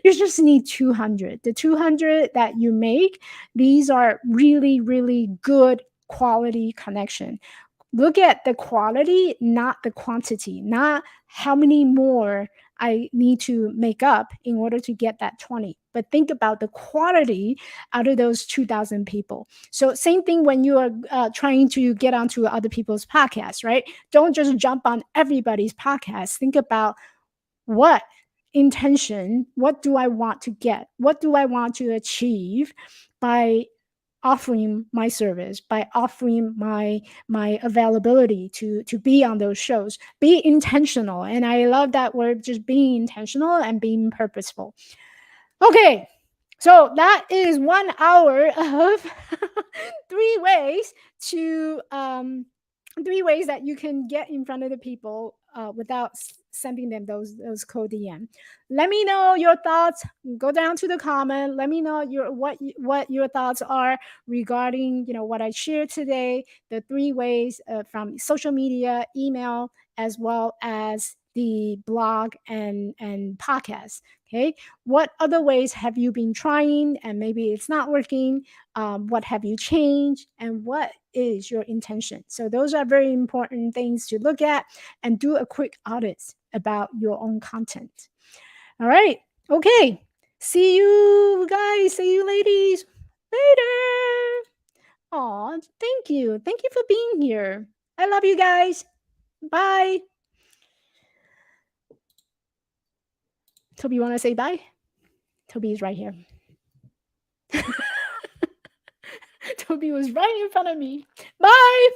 You just need 200. The 200 that you make, these are really, really good quality connection. Look at the quality, not the quantity, not how many more I need to make up in order to get that 20. But think about the quality out of those 2,000 people. So, same thing when you are trying to get onto other people's podcasts, right? Don't just jump on everybody's podcast. Think about what intention, what do I want to get? What do I want to achieve by offering my service, by offering my availability to be on those shows? Be intentional, and I love that word, just being intentional and being purposeful. Okay, So that is 1 hour of three ways to 3 ways that you can get in front of the people without sending them those cold DM. Let me know your thoughts. Go down to the comment. Let me know what your thoughts are regarding what I shared today. The 3 ways from social media, email, as well as the blog and podcast. Okay, what other ways have you been trying and maybe it's not working? What have you changed and what is your intention? So those are very important things to look at and do a quick audit about your own content. All right. Okay. See you guys. See you ladies later. Aw, thank you. Thank you for being here. I love you guys. Bye. Toby, you want to say bye? Toby is right here. Toby was right in front of me. Bye.